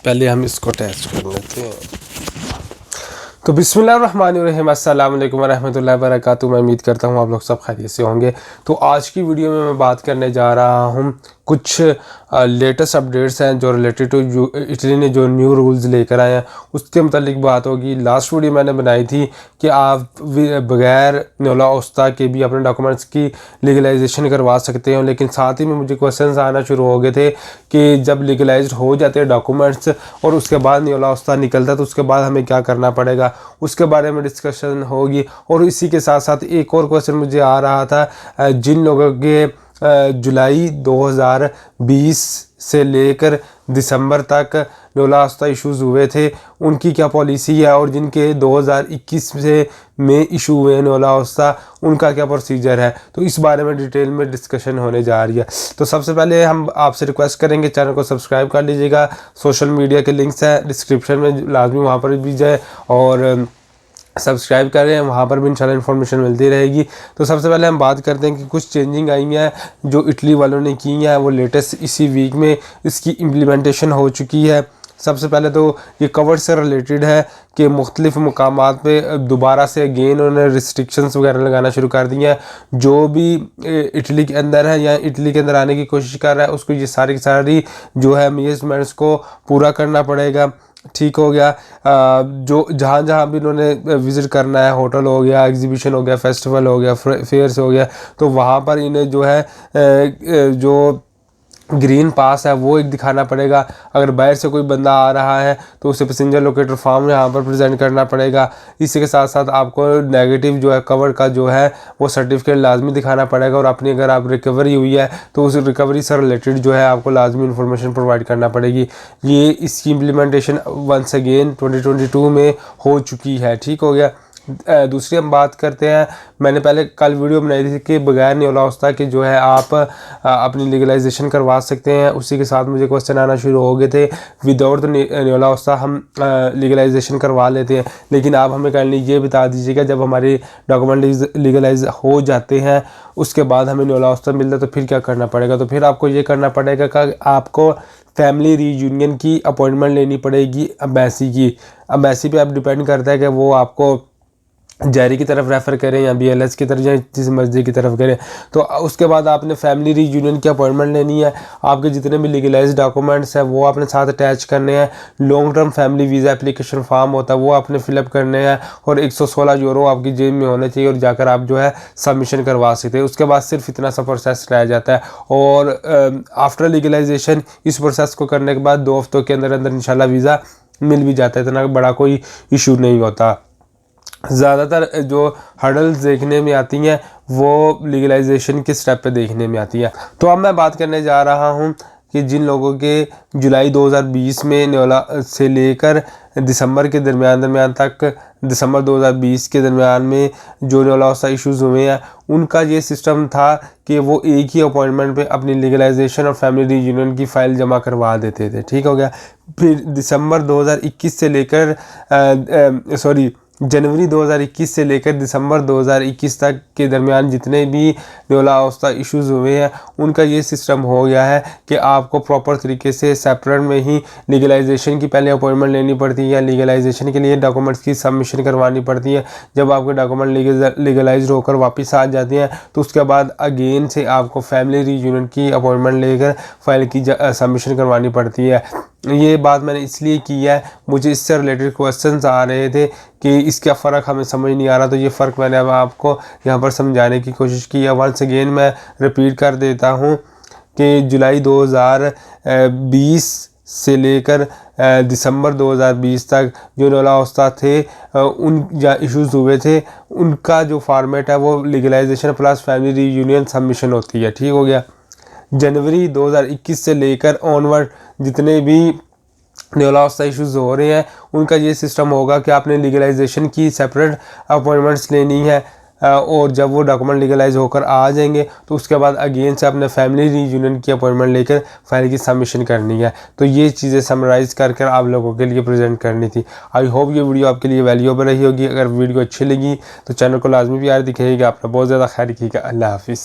पहले हम इसको टेस्ट कर लेते हैं। तो बिस्मिल्लाहिर्रहमानिर्रहीम, अस्सलाम वालेकुम वरहमतुल्लाहि वबरकातुहू। मैं उम्मीद करता हूँ आप लोग सब खैरियत से होंगे। तो आज की वीडियो में मैं बात करने जा रहा हूँ कुछ लेटेस्ट अपडेट्स हैं जो रिलेटेड टू इटली ने जो न्यू रूल्स लेकर आए हैं उसके मतलब बात होगी। लास्ट वीडियो मैंने बनाई थी कि आप बगैर न्योला ओस्ता के भी अपने डॉक्यूमेंट्स की लीगलाइजेशन करवा सकते हो, लेकिन साथ ही में मुझे क्वेश्चंस आना शुरू हो गए थे कि जब लीगलाइज्ड हो जाते हैं डॉक्यूमेंट्स और उसके बाद न्योला ओस्ता निकलता है तो उसके बाद हमें क्या करना पड़ेगा, उसके बारे में डिस्कशन होगी। और इसी के साथ साथ एक और क्वेश्चन मुझे आ रहा था, जिन लोगों के जुलाई 2020 से लेकर दिसंबर तक न्योला ओस्ता इश्यूज़ हुए थे उनकी क्या पॉलिसी है, और जिनके 2021 से में इशू हुए न्योला ओस्ता उनका क्या प्रोसीजर है। तो इस बारे में डिटेल में डिस्कशन होने जा रही है। तो सबसे पहले हम आपसे रिक्वेस्ट करेंगे चैनल को सब्सक्राइब कर लीजिएगा। सोशल मीडिया के लिंक्स हैं डिस्क्रिप्शन में, लाजमी वहाँ पर भी जाए और सब्सक्राइब करें, वहाँ पर भी इंशाल्लाह इन्फॉर्मेशन मिलती रहेगी। तो सबसे पहले हम बात करते हैं कि कुछ चेंजिंग आई हैं जो इटली वालों ने की हैं, वो लेटेस्ट इसी वीक में इसकी इम्प्लीमेंटेशन हो चुकी है। सबसे पहले तो ये कवर से रिलेटेड है कि मुख्तलिफ मकामात पे दोबारा से अगेन उन्होंने रिस्ट्रिक्शंस वगैरह लगाना शुरू कर दी हैं। जो भी इटली के अंदर है या इटली के अंदर आने की कोशिश कर रहा है उसको ये सारी की सारी जो है मेजरमेंट्स को पूरा करना पड़ेगा। ठीक हो गया। जो जहाँ भी उन्होंने विज़िट करना है, होटल हो गया, एग्जीबिशन हो गया, फेस्टिवल हो गया, फेयर्स हो गया, तो वहाँ पर इन्हें जो है जो ग्रीन पास है वो एक दिखाना पड़ेगा। अगर बाहर से कोई बंदा आ रहा है तो उसे पैसेंजर लोकेटर फॉर्म यहाँ पर प्रेजेंट करना पड़ेगा। इसी के साथ साथ आपको नेगेटिव जो है कवर का जो है वो सर्टिफिकेट लाजमी दिखाना पड़ेगा, और अपनी अगर आप रिकवरी हुई है तो उस रिकवरी से रिलेटेड जो है आपको लाजमी इन्फॉर्मेशन प्रोवाइड करना पड़ेगी। ये इसकी इम्प्लीमेंटेशन वंस अगेन 2022 में हो चुकी है। ठीक हो गया। दूसरी हम बात करते हैं, मैंने पहले कल वीडियो बनाई थी कि बगैर न्योला ओस्ता के जो है आप अपनी लीगलाइजेशन करवा सकते हैं। उसी के साथ मुझे क्वेश्चन आना शुरू हो गए थे विदाउट न्योला ओस्ता हम लीगलाइजेशन करवा लेते हैं, लेकिन आप हमें काइंडली ये बता दीजिएगा जब हमारे डॉक्यूमेंट लीगलाइज हो जाते हैं उसके बाद हमें न्योला ओस्ता मिलता है तो फिर क्या करना पड़ेगा। तो फिर आपको ये करना पड़ेगा कि आपको फैमिली रीयूनियन की अपॉइंटमेंट लेनी पड़ेगी एम्बेसी की। एम्बेसी पे आप डिपेंड करता है कि वो आपको जारी की तरफ रेफ़र करें या BLS की तरफ या जिस मर्जी की तरफ करें। तो उसके बाद आपने फैमिली रीयूनियन की अपॉइंटमेंट लेनी है। आपके जितने भी लीगलाइज्ड डॉक्यूमेंट्स हैं वो आपने साथ अटैच करने हैं। Long term family visa application form होता है वो आपने फिलअप करने हैं, और 116 यूरो आपकी जेब में होने चाहिए और जाकर आप जो है सबमिशन करवा सकते हैं। उसके बाद सिर्फ इतना सा प्रोसेस रह जाता है, और आफ्टर लीगलाइजेशन इस प्रोसेस को करने के बाद 2 हफ्तों के अंदर अंदर इंशाल्लाह वीज़ा मिल भी जाता है। इतना बड़ा कोई इशू नहीं होता। ज़्यादातर जो हर्डल्स देखने में आती हैं वो लीगलाइजेशन के स्टेप पे देखने में आती हैं। तो अब मैं बात करने जा रहा हूँ कि जिन लोगों के जुलाई 2020 में न्योला से लेकर दिसंबर के दरमियान तक, दिसंबर 2020 के दरमियान में जो न्योला ओस्ता इश्यूज़ हुए हैं उनका ये सिस्टम था कि वो एक ही अपॉइंटमेंट पे अपनी लीगलाइजेशन और फैमिली रीयूनियन की फ़ाइल जमा करवा देते थे। ठीक हो गया। फिर दिसंबर 2021 से लेकर जनवरी 2021 से लेकर दिसंबर 2021 तक के दरमियान जितने भी न्योला ओस्ता इश्यूज़ हुए हैं उनका ये सिस्टम हो गया है कि आपको प्रॉपर तरीके से सेपरेट में ही लीगलाइजेशन की पहले अपॉइंटमेंट लेनी पड़ती है या लीगलाइजेशन के लिए डॉक्यूमेंट्स की सबमिशन करवानी पड़ती है। जब आपके डॉक्यूमेंट लीगलाइज होकर वापस आ जाते हैं तो उसके बाद अगेन से आपको फैमिली रीयूनियन की अपॉइंटमेंट लेकर फाइल की सबमिशन करवानी पड़ती है। ये बात मैंने इसलिए की है, मुझे इससे रिलेटेड क्वेश्चंस आ रहे थे कि इसका फ़र्क हमें समझ नहीं आ रहा, तो ये फ़र्क मैंने अब आपको यहाँ पर समझाने की कोशिश की है। वंस अगेन मैं रिपीट कर देता हूँ कि जुलाई 2020 से लेकर दिसंबर 2020 तक जो न्योला ओस्ता थे उन या इश्यूज़ हुए थे उनका जो फॉर्मेट है वो legalisation plus family reunion submission होती है। ठीक हो गया। जनवरी 2021 से लेकर ऑनवर्ड जितने भी न्योला ओस्ता इश्यूज़ हो रहे हैं उनका ये सिस्टम होगा कि आपने लीगलाइजेशन की सेपरेट अपॉइंटमेंट्स लेनी है, और जब वो डॉक्यूमेंट लीगलाइज होकर आ जाएंगे तो उसके बाद अगेन से अपने फैमिली रीयूनियन की अपॉइंटमेंट लेकर फाइल की सबमिशन करनी है। तो ये चीज़ें समराइज़ कर कर आप लोगों के लिए प्रेजेंट करनी थी। आई होप ये वीडियो आपके लिए वैल्यूएबल रही होगी। अगर वीडियो अच्छी लगी तो चैनल को लाजमी प्यार दिखाइएगा। अपना बहुत ज़्यादा ख्याल रखिएगा। अल्लाह हाफिज़।